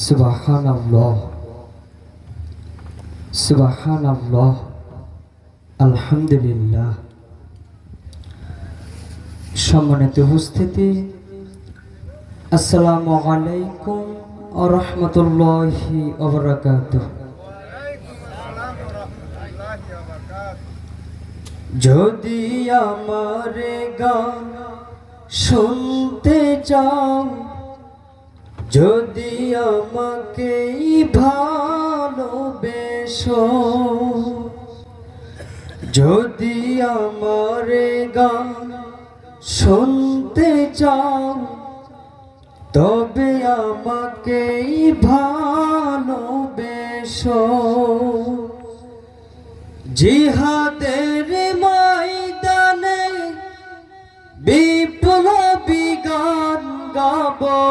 সুবহানাল্লাহ সুবহানাল্লাহ আলহামদুলিল্লাহ। সম্মানিত উপস্থিতি, আসসালামু আলাইকুম ওয়া রাহমাতুল্লাহি ওয়া বারাকাতুহু। যদি আমার গান শুনতে চাও, যদি আমাকে ভালোবেসো, যদি আমার গান শুনতে চাও, তবে আমাকে ভালোবেসো। জিহাদের ময়দানে বিপ্লবী গান গাবো,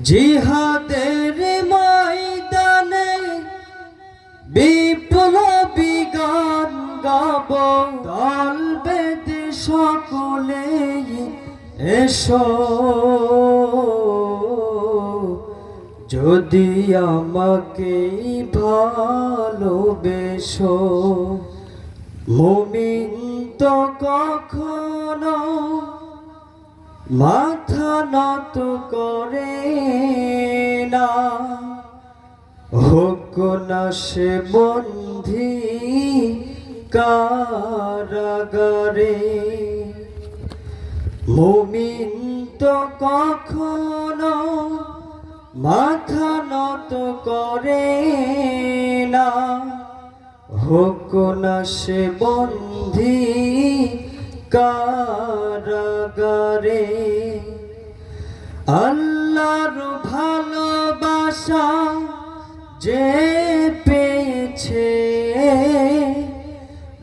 জিহাদের ময়দানে বিপ্লবী গান গাবো। দল বেঁধে সকলে এসো, যদি আমাকে ভালোবেসো। মুমিন তো কখনো মাথা নত করে না, হোক না সে বন্দী কারাগারে। মুমিন তো কখনো মাথা নত করে না, হোক না সে বন্দী কারাগারে। আল্লাহর ভালোবাসা যে পেয়েছে,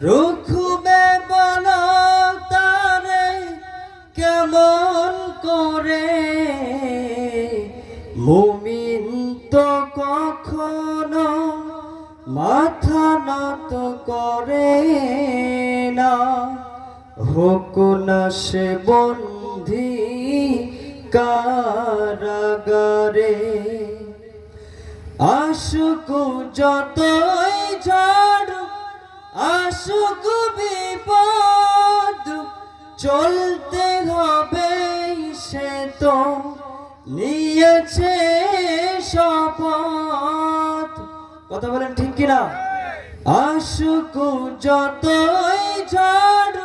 রুখবে বলো তারে কেমন করে। মুমিন তো কখনো মাথা নত করে না, হোক না সে বন্দী কারাগারে। আসুক যতই ঝড়, আসুক বিপদ, চলতে হবে সে তো নিয়েছে শপথ। কথা বলেন ঠিক কিনা? আসুক যতই ঝড়,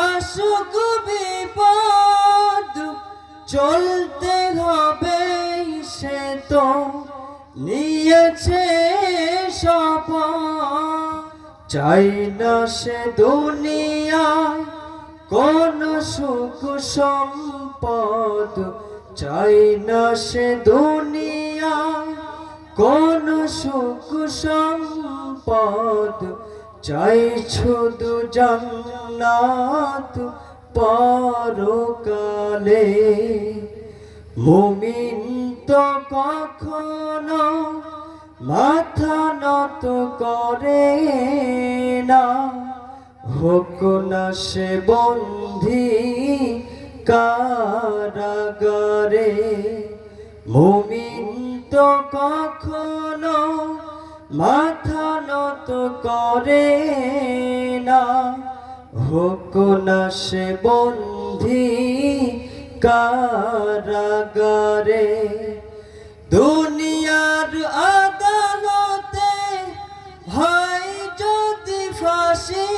আসুক বিপদ, চলতে হবে সে তো নিয়েছে শপথ। চাই না সে দুনিয়ায় কোন সুখ সম্পদ, চাই না সে দুনিয়ায় কোন সুখ সম্পদ, চাই শুধু জান্নাত পরকালে। মুমিন তো কখনো মাথা নত করে না, হোক না সে বন্দী কারাগারে। মুমিন তো কখনো মাথা নত করে না, হোক না সে বন্দী কারাগারে। দুনিয়ার আদালতে হয় যদি ফাঁসি,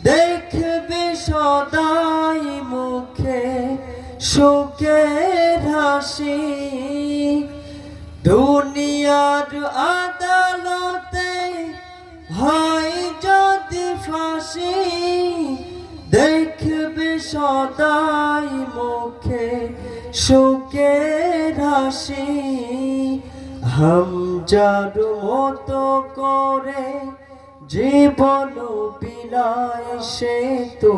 দেখবে সদাই মুখে সুখের হাসি। দুনিয়ার আদালতে হয় যদি ফাঁসি, দেখবে সদাই মুখে সুখের হাসি। হামজার মতো করে জীবন বিলায় সে তো,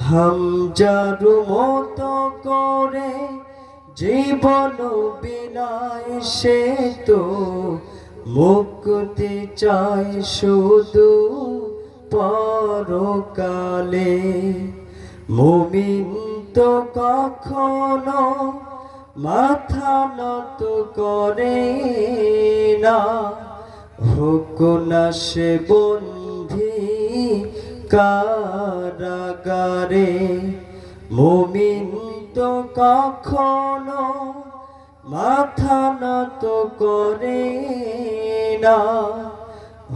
হামজার মতো করে জীবন বিলায় সে তো, মুক্তি চাই শুধু পরকালে। মুমিন তো কখনো মাথা নত করে না, হোক না সে বন্দী কারাগারে। মুমিন তো কখনো মাথা নত করে না,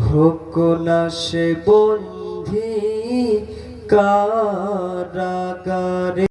হোক না সে বন্দী কারাগারে।